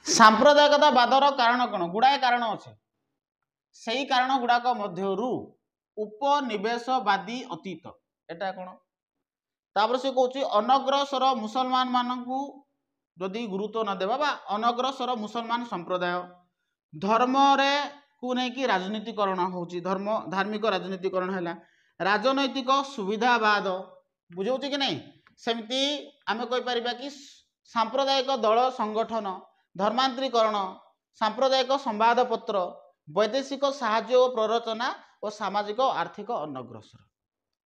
सांप्रदायिकतावादर कारण कौन गुड़ाए कारण अच्छे से कारण गुड़ाक मध्यरु उपनिवेशवादी अतीत एटा कौन तापर से कहूँ अनग्रसर मुसलमान मानू जदि गुरुत्व न देवा बा अनग्रसर मुसलमान संप्रदाय धर्म रे को नहीं राजनीतिकरण होची धर्म धार्मिक राजनीतिकरण है राजनैतिक सुविधावाद बुझाऊँ कि नहीं सेमती आम कहीपर कि सांप्रदायिक दल संगठन धर्मांतरीकरण सांप्रदायिक संवादपत्र वैदेशिक साहाय्य और प्ररोचना और सामाजिक आर्थिक अनग्रसर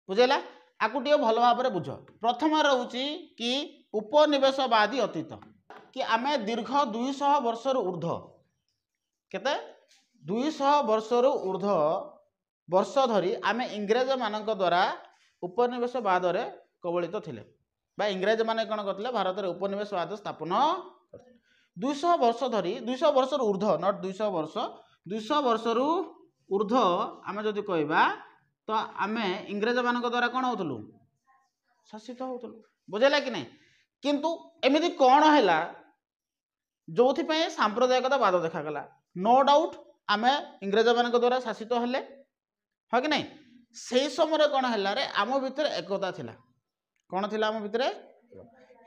बुझेगा आपको टे भल भाव बुझ प्रथम रोचे कि उपनिवेशवादी अतीत कि आम दीर्घ 200 वर्षर ऊर्ध केते 200 वर्षर ऊर्ध वर्ष धरी आम इंग्रेज मान द्वारा उपनिवेशवाद कबलित थिले बा इंग्रेज माने कौन करते भारत में उपनिवेशवाद स्थापन 200 वर्ष धरी 200 वर्षर ऊर्ध नट 200 वर्ष 200 वर्षर ऊर्ध आम जदि कहवा तो आम इंग्रेज मान द्वारा कौन होतलु शासित होतलु बुझेला कि नहीं किंतु एमिति कौन है जो सांप्रदायिकतावाद देखागला नो डाउट आम इंग्रेज मान द्वारा शासित हेले हाँ कि नहीं से समय कौन है आम भितर एकता थिला कौन थिला आम भितर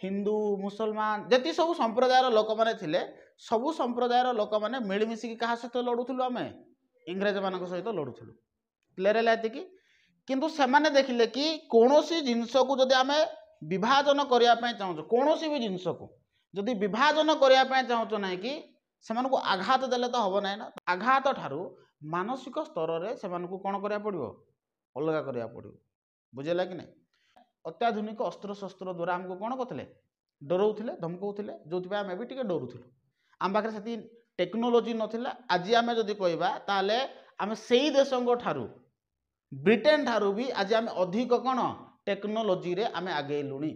हिंदू मुसलमान जति सब संप्रदायर लोक मैंने थिले सबु संप्रदायर लोक मैंने मिलमिशिकी क्या सहित लड़ुलु आम इंग्रेज मान सहित लड़ुलु क्लियर है कि किंतु सेमाने देखिले कि कौनसी जिनस को जदि आम विभाजन करने चाहूँ कौन भी जिनस को जदि विभाजन करने चाहूँ ना कि से आघात देले तो हम ना आघात ठारू मानसिक स्तर में से कौन करा पड़ो अलग करा पड़ो बुझेगा कि नहीं अत्याधुनिक अस्त्र शस्त्र द्वारा आमको कौन करते डराऊे धमकाऊे जो आम भी टे डरुलु आम पाखे से टेक्नोलोजी नाला आज आम जदि कहवा ताले आम से देश ठारू ब्रिटेन ठारू भी आज आम अधिक कौन टेक्नोलोजी रे आम आगेलुणी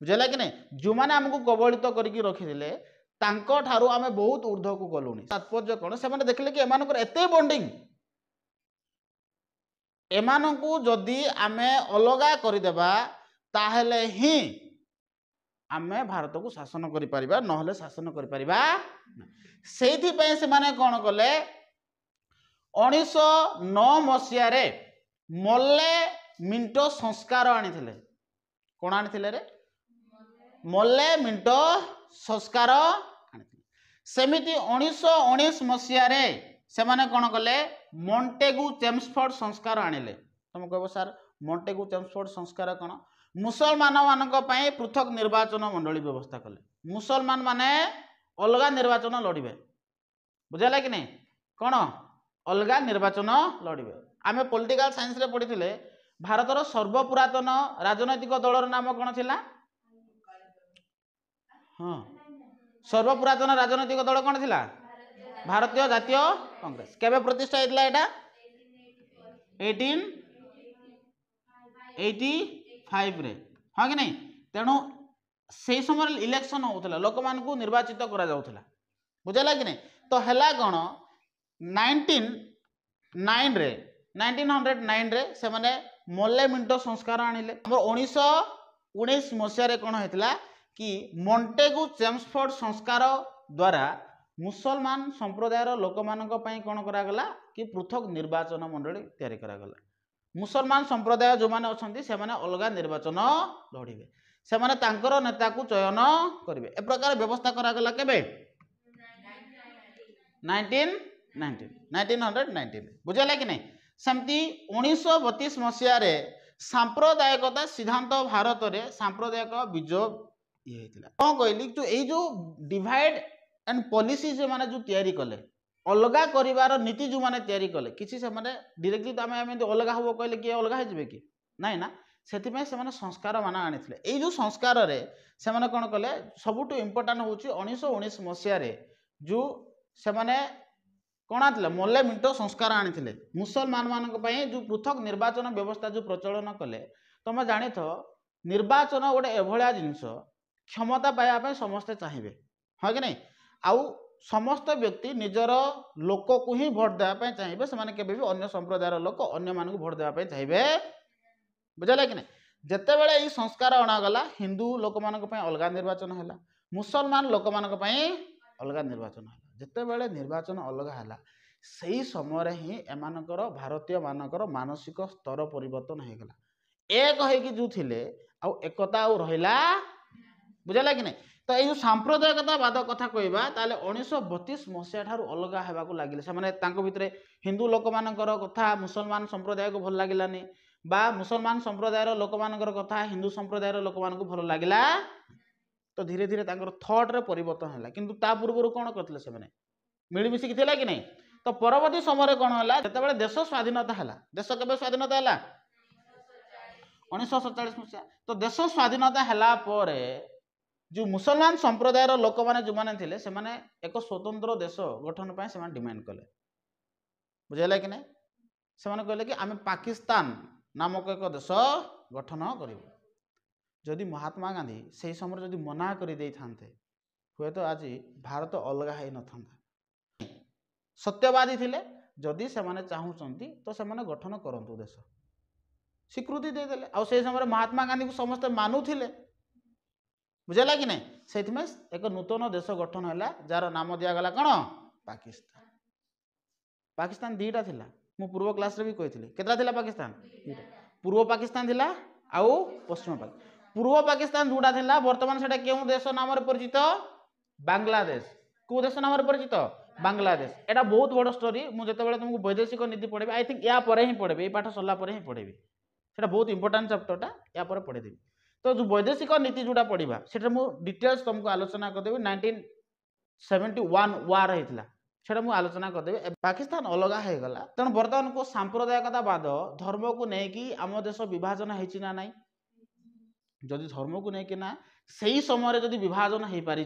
बुझेगा कि नहीं जो मैंने आमको कबलित करके रखिले तांको ठारू आम बहुत ऊर्ध्व को गलुणी तात्पर्य कौन से देखिले कि एमानकर एते बॉन्डिंग एमानकु जदि आमे अलगा करदेबा ताहेले ही आमे भारत को शासन करि परिबा नहले शासन करि परिबा सेथि पय से माने कोन कले 1909 मसिया रे मल्ले मिंटो संस्कार आनिथिले कोन आनिथिले रे मल्ले मिंटो संस्कार आनिथिले सेमिति 1919 मसिया रे से माने कौन कले मॉन्टेगु चेम्सफोर्ड संस्कार आनिले तुम कह सर मॉन्टेगु चेम्सफोर्ड संस्कार कौन मुसलमान मानक पई पृथक निर्वाचन मंडली व्यवस्था कले मुसलमान माने अलगा निर्वाचन लड़िबे बुझाला कि नहीं कौन अलगा निर्वाचन लड़िबे आमे पॉलिटिकल साइंस रे पढ़िथिले भारतर सर्वपुरातन राजनैतिक दलर नाम कौन थिला हाँ सर्वपुरातन राजनैतिक दल कौन थिला भारतीय जातीय कांग्रेस केबे प्रतिष्ठा होता है 1885 रे हाँ कि नहीं तेणु से समय इलेक्शन होता लोक मान को निर्वाचित करा जाउथला बुझेला कि नहीं तो हैला कौन 1909 रे से माने मल्ले मिंटो संस्कार आनिले 1919 मसीह कौन होता कि मॉन्टेगु चेम्सफोर्ड संस्कार द्वारा मुसलमान संप्रदायर लोक मानक पई कौन करागला कि पृथक निर्वाचन मंडली तैयारी करागला मुसलमान संप्रदाय जो माने अछंती से माने अलगा निर्वाचन लड़िबे से माने तांकर नेता को चयन करिवे ए प्रकार व्यवस्था करागला केबे 1919 बुझला कि नहीं सेमती 1932 मसिया रे सांप्रदायिकता सिद्धांत भारत रे सांप्रदायिक बीजो ये हेतिला कोन कहली तो ए जो डिवाइड एंड पॉलिसी से माने जो तैयारी कले अलगा करिवार नीति जो माने तैयारी कले किछि से माने डायरेक्टली तो आमे अलगा होबो कहले कि अलगा हे जबे कि नाही ना सेति में से माने संस्कार माने आनिथिले ए जो संस्कार रे से माने कोन कले सबुटु इंपोर्टेंट होची 1919 मसिया रे जो से माने कोन आथिले मल्ले मिंटो संस्कार आनिथिले मुसलमान मानक पई जो पृथक निर्वाचन व्यवस्था जो प्रचलन कले तमे जानि थो निर्वाचन गोटे एभळिया जिंस क्षमता पाया पे समस्त चाहिए हाँ कि नहीं आउ समस्त व्यक्ति निजर लोक को ही भोट देवाई चाहिए से केबे भी अन्य संप्रदायर लोक अन्य मान भोट देवाई चाहिए बुझला कि नहीं जिते बड़े ये संस्कार अणागला हिंदू लोक मान अलग निर्वाचन है मुसलमान लोक मान अलगा निर्वाचन है जितेबले निर्वाचन अलग है से समय ही एमानकर भारतीय मानकर मानसिक स्तर परिवर्तन हो गला एक होगी जो थिले आउ एकता आउ रहिला बुझला कि नहीं तो ये सांप्रदायिकतावाद कथा कहबा ताले 1932 मसीहा ठारू अलगा हेबाकू लागिले से माने तांको भितरे हिंदू लोक मानकर कथा मुसलमान संप्रदाय को भल लागिलानी बा मुसलमान संप्रदायर लोक मानकर कथा हिंदू संप्रदायर लोक मान को भल लागिला तो धीरे धीरे तांकर थॉट रे परिवर्तन होला किंतु ता पूर्व कोन करतले से माने मिली मिसी थिला कि नहीं तो परवर्ती समय कोन होला जतेबेले देश स्वाधीनता हला देश केबे स्वाधीनता हला 1947 मसीहा तो देश स्वाधीनता हला परे जो मुसलमान संप्रदायर लोक माने जो माने थिले से माने एक स्वतंत्र देश गठन पाए से माने डिमांड कले बुझैला कि नहीं से माने कहले कि आमे पाकिस्तान नामक एक देश गठन करिवो जदि महात्मा गांधी से समय जदि मना कर दे थांते हुए तो आज भारत अलगा है न था सत्यवादी थिले जदि से माने चाहूचंती तो से माने गठन करंतु देश स्वीकृति दे देले आ से समय महात्मा गांधी को समस्त मानुथिले बुझला कि नहीं से एक नूतन देश गठन है जार नाम दिगला कौन पाकिस्तान पाकिस्तान दीटा थिला मु पूर्व क्लास रे भी कही केतला थिला पाकिस्तान पूर्व पाकिस्तान थिला आउ पश्चिम पाकिस्तान पूर्व पाकिस्तान जोड़ा थिला वर्तमान सेटा केउ देश नाम रे परिचित बांग्लादेश को देश नाम रे परिचित बांग्लादेश एटा बहुत बड़ स्टोरी मु जते बेले तुमको वैदेशिक नीति पढ़ेबी आई थिंक या परे ही पढ़ेबी ए पाठ सरला परे ही पढ़ेबी सेटा बहुत इंपोर्टेंट चैप्टरटा या परे पढ़े देबी तो जो वैदेशिक नीति जोड़ा पढ़ा से डिटेल्स तुमको आलोचना करदेवी 1971 वार होता से मुझे आलोचना करदेवी पाकिस्तान अलग हो गला तेणु बर्तमान को सांप्रदायिकतावाद धर्म को लेकिन आम देश विभाजन होना ना जदि धर्म को लेकिन सही समय जदि विभाजन हो पारी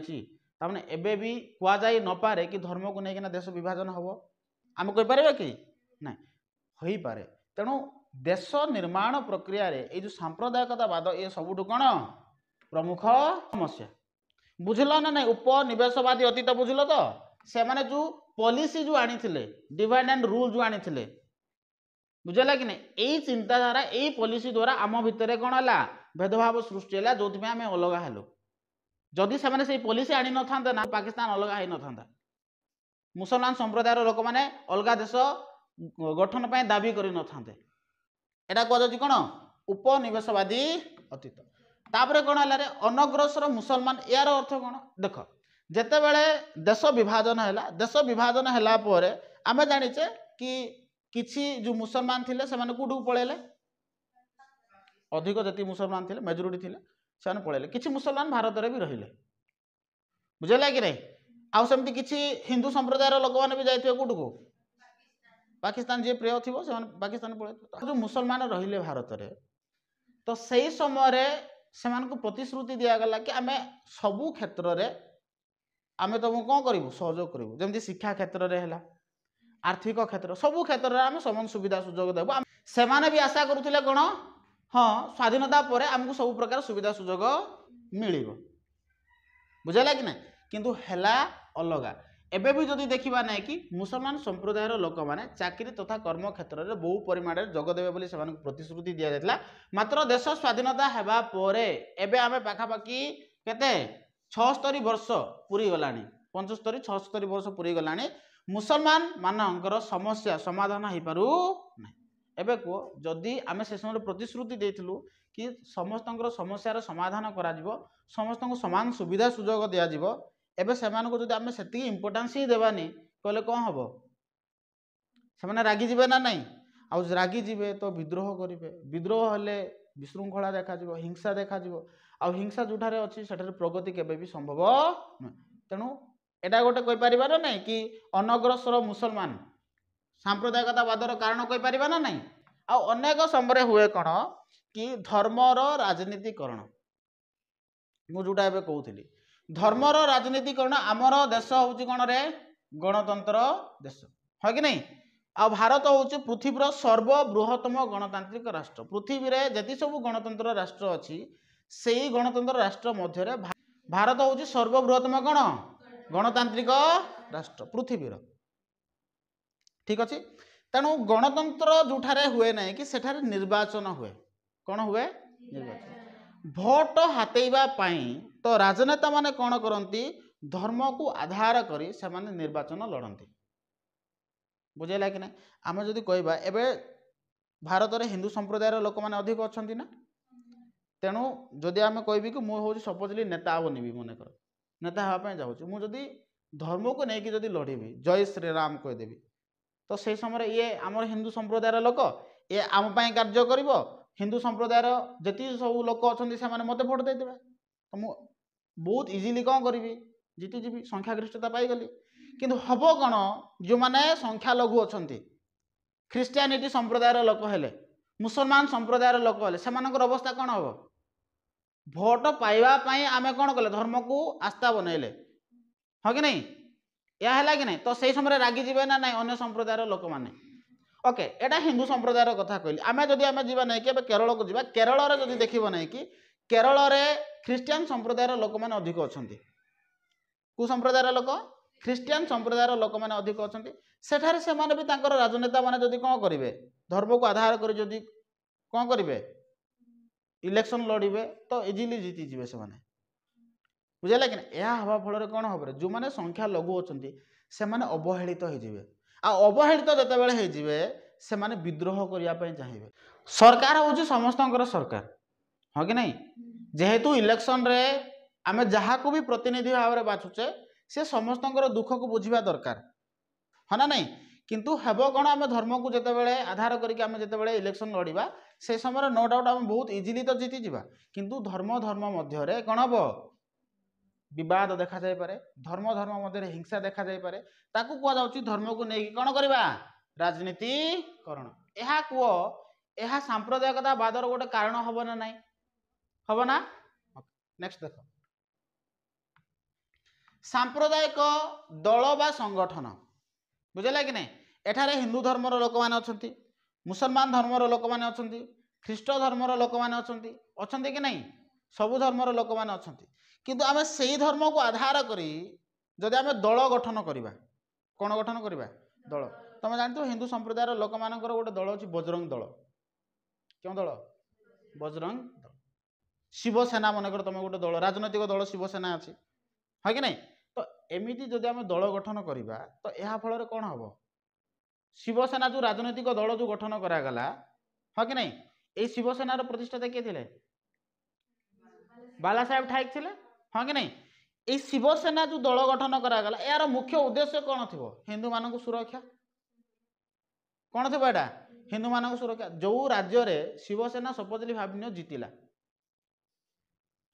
ताने एबे भी कहुई न पारे कि धर्म को लेकिन देश विभाजन हम आम कहीपर कि ना हो पारे तेणु देश निर्माण प्रक्रिया रे ये जो सांप्रदायिकतावाद ये सबुठ कौन प्रमुख समस्या बुझल ना नहीं उपनिवेशवादी अतीत बुझल तो से माने जो पॉलिसी जो आनी थिले डिवाइड एंड रूल जो आनी थिले बुझला कि नहीं यही चिंताधारा यही पॉलिसी द्वारा आम भितर कौन है भेदभाव सृष्टि है जो आम अलग हेलु जदि से पॉलिसी आनी न था ना पाकिस्तान अलग हो न था मुसलमान संप्रदायर लोक मैंने अलग देश गठन पर दाबी कर न था एटा कह कौन उपनिवेशवादी अतीत तापर कौन है अनग्रसर मुसलमान यार अर्थ कौन देख जेते बेले देश विभाजन है देश विभाजन है आम जाचे कि किसी जो मुसलमान थे से कौटू पलैले अधिक जी मुसलमान थे मेजोरिटी थे से पलैले किसी मुसलमान भारत में भी रहिले बुझेगा कि नहीं आउ सेमती किसी हिंदू संप्रदायर लोक मैंने भी जाइए कौटू को पाकिस्तान जी प्रिय थी से पाकिस्तान पलैले जो मुसलमान रहिले भारत में तो सही समय से प्रतिश्रुति दिगला कि आम सबू क्षेत्र में आम तुमको कौन करूँ सहयोग करूँ जमी शिक्षा क्षेत्र में है आर्थिक क्षेत्र सबू क्षेत्र में आम समान सुविधा सुजोग देव से भी आशा करुले कौन हाँ स्वाधीनता पर आमको सब प्रकार सुविधा सुजोग मिल बुझेगा कि ना किंतु हैला अलगा एबे भी जदि देखा ना कि मुसलमान संप्रदायर लोक मैंने चाकरी तथा कर्म क्षेत्र में बहु परिमाण जोगदेवे से प्रतिश्रुति दि जाता मात्र देश स्वाधीनता होगा एबे आम पाखापाखि केते 76 वर्ष पूरी गला 75-76 वर्ष पूरी गला मुसलमान मानकर समस्या समाधान हो पारू ना एबे को जदि आम से समय प्रतिश्रुति देथिलु कि समस्त समस्यार समाधान करा समस्त समान सुविधा सुजोग दिज्व एबे सेमान को जदि आम से इम्पोर्टान्स ही देवानी कहले कौन हम से रागी जीवे ना नहीं आउ रागी जीवे तो विद्रोह करेंगे विद्रोह हेले विशृंखला देखा हिंसा देखा आ हिंसा जोठारे अच्छी सेठारे प्रगति केबे भी संभव न तेणु एटा गोटे कहीपर ना कि अनग्रसर मुसलमान सांप्रदायिकतावादर कारण कहीपर ना नहीं आ अनेक समय हुए कौन कि धर्मर राजनीतिकरण मुझा कहूली धर्मर राजनीतिकरण आमर देश हूँ कौन रे गणतंत्र देश है कि नहीं आ भारत हूँ पृथ्वीर सर्वबृहत्तम गणतांत्रिक राष्ट्र पृथ्वी रे जति सब गणतंत्र राष्ट्र अच्छी से गणतंत्र राष्ट्र मध्य भारत हूँ सर्वबृहत्तम कौन गणतांत्रिक राष्ट्र पृथ्वीर ठीक अच्छे तेणु गणतंत्र जोठारे हुए ना कि सेठारे निर्वाचन हुए कौन हुए निर्वाचन भोट हाथेबा पाई तो राजनेता माने कौन करती धर्म को आधार करी से निर्वाचन लड़ती बुझेगा कि ना आम जदि कहवा एवं भारत में हिंदू संप्रदायर लोक मैंने अधिक अच्छा ना तेणु जदि आम कह कि मुझे सपोजली नेता बनबी मनकर नेता हाँपाई जाऊँगी मुझे धर्म को लेकिन जदि लड़बी जय श्रीराम कहीदेवी तो से समय ये आम हिंदू संप्रदायर लोक ये आम कार्य कर हिंदू संप्रदायर जी सब लोक अच्छा मत भोट देदेवे तो मुझे बहुत इजिली कौन करी जीतिजी संख्यागरिष्ठता पाईगली किंतु हम कौन जो मैंने संख्यालघु अच्छा ख्रीष्टियानिटी संप्रदायर लोक हेले मुसलमान संप्रदायर लोक हेले से अवस्था कौन हम भोट पाइबापी आम कौन कले धर्म को आस्था बनइले हाँ कि नहीं या है कि नहीं तो से समय रागिजे ना ना अन्य संप्रदायर लोक मैंने ओके एटा हिंदू संप्रदायर कथा कहली आम जदि आम जा ना कि केरल को जा केरल जदि देखो ना कि केरल ख्रीष्टियान संप्रदायर लोक मैंने अधिक अच्छा कौ संप्रदायर लोक ख्रीष्टियान संप्रदायर लोक मैंने अधिक अच्छा सेठारे से भी राजनेता मैंने जदि कौन करेंगे धर्म को आधार कर जदि कौन करेंगे इलेक्शन लड़े तो इजिली जीतिजे से बुझे कि यह हवा फल कौन हम जो मैंने संख्या लघु अच्छा से अवहेलित होइजिवे आ अवहेलित जितेबाला से विद्रोह करने चाहिए सरकार हूँ समस्त सरकार हाँ कि नहीं जेहेतु इलेक्शन रे आम जहाँ को भी प्रतिनिधि भाव में बाछुचे से समस्त दुख को बुझा दरकार हाँ ना नहीं किंतु हेब कौन आम धर्म को जितेबाला आधार करके इलेक्शन लड़वा से समय नो डाउट आम बहुत इजिली तो जीतिजा किंतु धर्म धर्म मध्य कौन हम विवाद देखा जाए पारे धर्म धर्म मध्य हिंसा देखा जाए पारे ताकू कहुच्छी धर्म को लेकिन कौन करवा राजनीतिकरण यह कह यह सांप्रदायिकतावादर गोटे कारण हम ना नहीं हम ना नेक्स्ट देख सांप्रदायिक दल बा संगठन बुझेगा कि नहीं एठारे हिंदू धर्मर लोक मैंने अच्छा मुसलमान धर्मर लोक मैंने अच्छा ख्रीष्ट धर्मर लोक मैंने अच्छा कि नहीं सबु धर्मर लोक मैंने अच्छा किंतु आम से धर्म को आधार करी जदि आम दल गठन करवा कौन गठन करवा दल तुम जानते हिंदू संप्रदायर लोक मान गोटे दल अच्छी बजरंग दल क्यों दल बजरंग दल शिवसेना मनकर तुम गोटे दल राजनैतिक दल शिवसेना अच्छी है कि नहीं तो एमती जदि आम दल गठन करवा तो यह फल कौन हम शिवसेना जो राजनैतिक दल जो गठन करागला हाँ कि नहीं ये शिवसेनार प्रतिष्ठाता किए थे बाला साहेब ठाइक थे हाँ कि नहीं ये शिवसेना जो दल गठन करागला यार मुख्य उद्देश्य कौन थी हिंदू मान सुरक्षा कौन थी एटा हिंदू मान सुरक्षा जो राज्य में शिवसेना सपोजली भावनीय जीतिला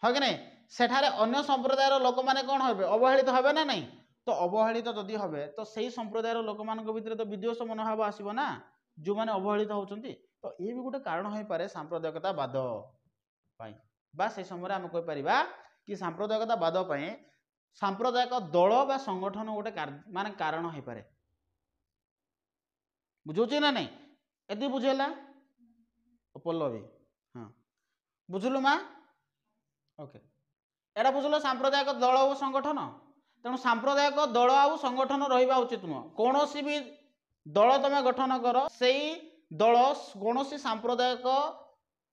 हाँ कि नहीं सेठारे अन्य संप्रदायर लोक मैंने कौन हे अवहेलित हे ना नहीं तो अवहेलित जदि हे तो सही संप्रदायर लोक मान भितर तो विद्वेष मनोभाव आसब ना जो मैंने अवहेलित होती तो ये भी गोटे कारण हो पारे सांप्रदायिकतावाद बा से समय आम कहीपर कि सांप्रदायिकतावाद सांप्रदायिक दल बा संगठन गोटे माने कारण हो पारे बुझे ना नहीं यदि बुझेला पल्लवी हाँ बुझलु माँ ओके एटा बुझल सांप्रदायिक दल और संगठन तेणु सांप्रदायिक दल आ संगठन रहा उचित नुह कौन भी दल तुम गठन कर से दल कौन सांप्रदायिक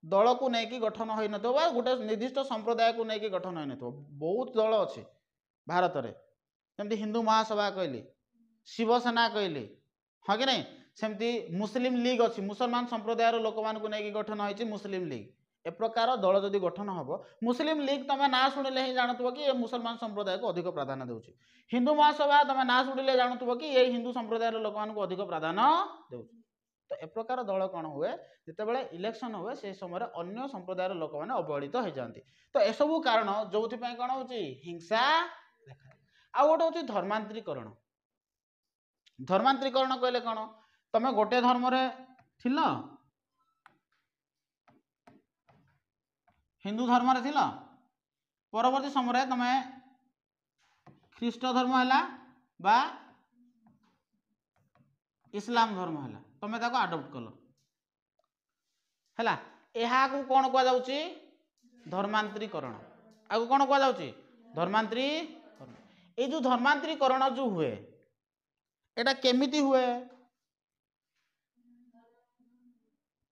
दल को लेकिन गठन हो न गोटे निर्दिष्ट संप्रदाय को लेकिन गठन हो न बहुत दल अच्छे भारत में जमी हिंदू महासभा कहली शिवसेना कहली हाँ कि नहीं सेमती मुस्लिम लीग अच्छी मुसलमान संप्रदायर लोक मान नहीं गठन होती मुस्लिम लीग ए प्रकार दल जदि गठन हम मुस्लिम लीग तुम ना शुणिले ही जानुव कि ये मुसलमान संप्रदाय को अधिक प्राधान्य दूसरी हिंदू महासभा तुम ना शुणिले जानुव कि ये हिंदू संप्रदायर लोक मान अधिक प्राधान्य दे तो ए प्रकार दल कौन हुए जितेबाला इलेक्शन हुए से समय अन्य संप्रदायर लोक मैंने अवहेलित हो जाती तो एसबू कारण जो कौन हो हिंसा देखा आ गोटे हूँ धर्मांतरीकरण धर्मांतरीकरण कहले कौन तुम गोटे धर्म थिल हिंदू धर्म रे थिल परवर्ती समय तुम ख्रीष्ट धर्म है बा इस्लाम धर्म है तुम आडप्ट कल है कौन कहुच्छी धर्मांतरीकरण आगे कौन कहुच्छी धर्मांतरीकरण ये जो धर्मांतरीकरण जो हुए एटा केमिति हुए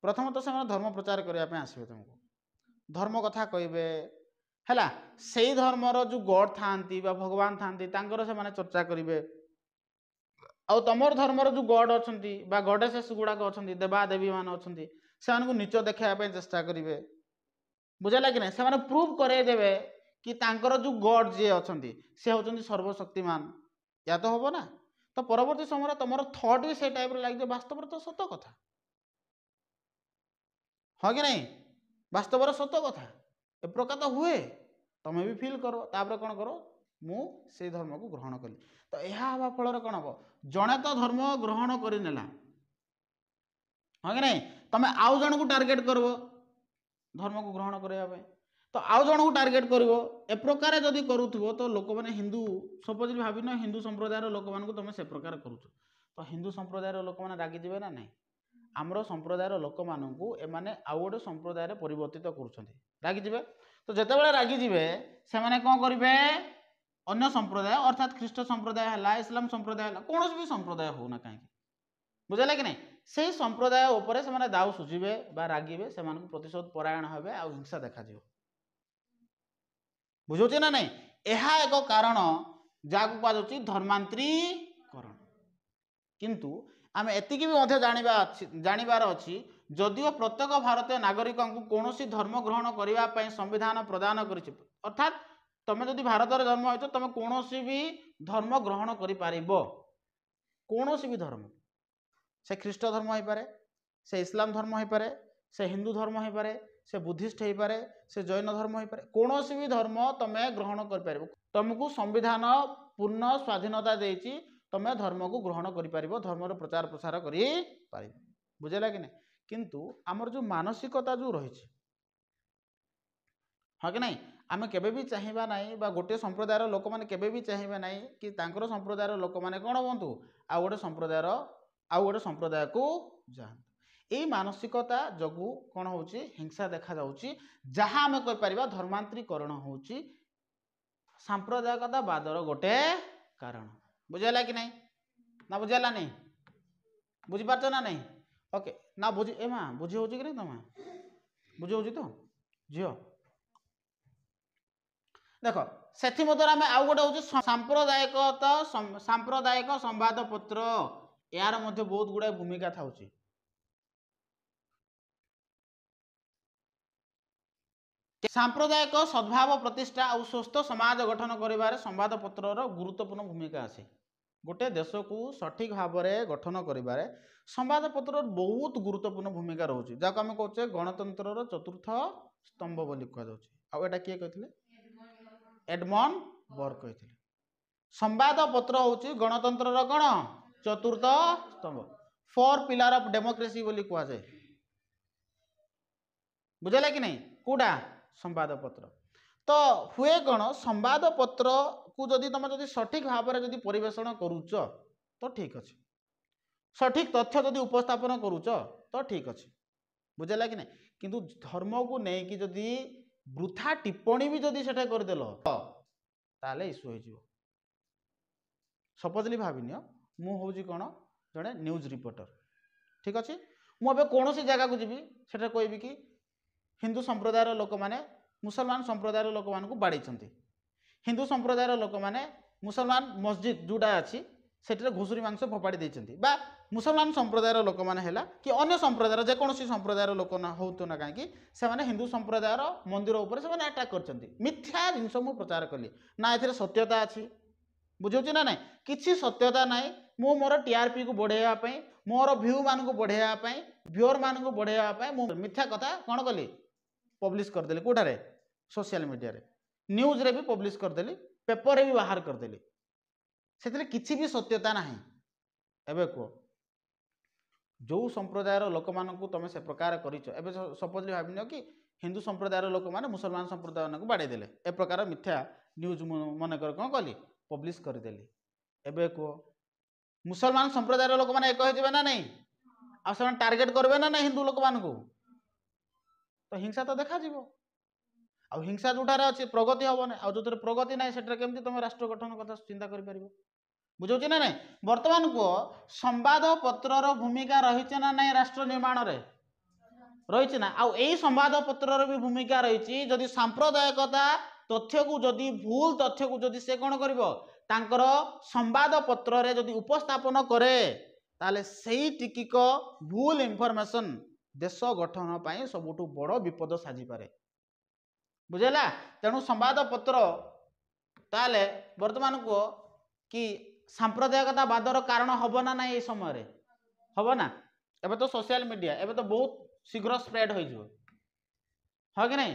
प्रथम तो से धर्म प्रचार करने आसबे तुमको धर्म कथा कहे है से धर्मर जो गॉड था भगवान था चर्चा करेंगे आउ तुम धर्मर जो गॉड अच्छा गॉडेसेस गुड़ाक अच्छा देवादेवी मान अच्छा से नीच देखापी चेष्टा करेंगे बुझेगा कि नहीं से प्रूव करदेवे कि तांकर जो गॉड जी अच्छा सी हूँ सर्वशक्तिमान या तो हम ना तो परवर्ती समय तुम थॉट भी से टाइप लगे वास्तव तो सत कथा हाँ कि नहीं वास्तव सत कथा ए प्रकार तो हुए तुम्हें भी फिल करो तापर कौन करो से धर्म को ग्रहण कली तो यह हवा फल कौन हम जड़े तो धर्म ग्रहण करनेला हाँ कि नहीं तुम आउ जन को टार्गेट कर धर्म को ग्रहण करने तो आउ जन को टार्गेट कर ए प्रकार जदि करूथबो तो लोक मैंने हिंदू सपोज भाविन हिंदू संप्रदायर लोक मान तुम से प्रकार करुच तो हिंदू संप्रदायर लोक मैंने रागिजे ना नहीं आमर संप्रदायर लोक मानू एमाने आउ गोटे संप्रदाय परिवर्तित करुगिजे तो जिते रागिजे से कौन करेंगे अन्य संप्रदाय अर्थात ख्रीष्ट संप्रदाय है इस्लाम संप्रदाय है कौन भी संप्रदाय होना कहीं बुझेगा कि नहीं से संप्रदाय उपर से दाऊ सुझे रागिबे से प्रतिशोध परायण हे आ हिंसा देखा बुझे ना नहीं यह एक कारण जहाँ कहुच्छी धर्मांतरीकरण किंतु आम एति भी जानवर अच्छी जदिओ प्रत्येक भारतीय नागरिक को कौन धर्म ग्रहण करने संविधान प्रदान कर अर्थात तुम जदि भारत में जन्म हो तुम कौन भी धर्म ग्रहण कर कौन भी धर्म से ख्रीष्ट धर्म हो पारे से इस्लाम धर्म हो पारे से हिंदू धर्म हो पारे से बुद्धिस्ट हो पारे से जैन धर्म हो पारे कौन भी धर्म तुम्हें ग्रहण कर तुमको संविधान पूर्ण स्वाधीनता देती तुम धर्म को ग्रहण कर धर्म प्रचार प्रसार कर बुझेगा कि नहीं किंतु आमर जो मानसिकता जो रही हाँ कि नहीं आम के चाहिए ना गोटे संप्रदायर लोक मैंने के चाहिए ना कि संप्रदायर लोक मैंने कौन हूँ आउ गोटे संप्रदाय को जातु यही मानसिकता जगू कौन हो हिंसा देखा जहाँ आम कहीपर धर्मांतरीकरण हो सांप्रदायिकतावादर गोटे कारण बुझेगा कि नहीं ना बुझेगा नहीं बुझीपार ना नहीं ओके ना बुझी ए माँ बुझी हो कि नहीं तुम बुझी हो तो झील देख से आम आउ गोटे हूँ सांप्रदायिक संवाद पत्र यार मध्य बहुत गुड़ाए भूमिका था सांप्रदायिक सद्भाव प्रतिष्ठा और स्वस्थ समाज गठन कर संवाद पत्रर गुरुत्वपूर्ण भूमिका आसे गोटे देश को सठिक भाव में गठन कर संवाद पत्र बहुत गुरुत्वपूर्ण भूमिका रोचे जहाँ आम कहे गणतंत्र चतुर्थ स्तंभ बोली कहुटा किए कहते एडमंड बर्ग कहते संवाद पत्र हूँ गणतंत्र कौन चतुर्थ स्तंभ फोर पिलर ऑफ डेमोक्रेसी बोली कहुए बुझेगा कि नहीं कौटा संवाद पत्र तो हुए कौन संवाद पत्र को जदि तुम जदि सठिक भाव में जदि परिवेषण करुच तो ठीक अच्छे सठिक तथ्य जदि उपस्थापन करुच तो ठीक अच्छे बुझेगा कि नहीं किंतु धर्म को लेकिन जदि वृथा टिप्पणी भी जदि सेटा करदेल ताले इश्यू हो सपोजली भाविन मु हूँ कौन जड़े न्यूज रिपोर्टर ठीक अच्छे मुझे कौन जगह को जी से कहबी कि हिंदू संप्रदायर लोक मैंने मुसलमान संप्रदायर लोक मान बाड़ी हिंदू संप्रदायर लोक मैंने मुसलमान मस्जिद जोड़ा अच्छी से घुषुरी मांस फोपाड़ी देती मुसलमान संप्रदायर लोक मैंने कि अन्य संप्रदायर जेकोसी संप्रदायर लोक हो ना कहीं से हिंदू संप्रदायर मंदिर उपर से अटैक कर मिथ्या जिनस मु प्रचार कली ना ए सत्यता अच्छी बुझे ना ना कि सत्यता ना मु मोर टीआरपी को बढ़ावाई मोर भ्यू मान को बढ़ावाई व्यूअर मान को बढ़ावाई मिथ्या कथा कौन कली पब्लिश करदेली कौटारे सोशल मीडिया रे न्यूज रे भी पब्लिश करदेली पेपर रे भी बाहर करदेली से किसी भी सत्यता ना एबे कह जो संप्रदायर लोक मान तुम से प्रकार कर सपोज भाविन कि हिंदू संप्रदायर लोक मैंने मुसलमान संप्रदाय को बाड़े देले ए प्रकार मिथ्या न्यूज मनकर कौन कली पब्लिश करदेली एबे कह मुसलमान संप्रदायर लोक मैंने एक हो ना नहीं आ टार्गेट करेंगे ना हिंदू लोक मान तो हिंसा तो देखा आ हिंसा जोटार अच्छी प्रगति हम ना जो प्रगति ना से केमती तुम राष्ट्र गठन कथा चिंता कर बुझे ना ना बर्तमान को संवाद पत्रर भूमिका रही ना ना राष्ट्र निर्माण रे रही ना आउ संवाद पत्रर भी भूमिका रही जदि सांप्रदायिकता तथ्य को जदि भूल तथ्य को जदि से कौन करिवो तांकर संवाद पत्र रे जदि उपस्थापन करे ताले सेही टिकिक भूल इंफॉर्मेशन देश गठन पाई सबुठु बड़ विपद साजी पारे बुझेला तेणु संवाद पत्र ताले वर्तमान को कि सांप्रदायिकता बादर कारण हब ना ना ये समय हब ना एबे तो सोशल मीडिया एबे तो बहुत शीघ्र स्प्रेड हो हाँ कि नहीं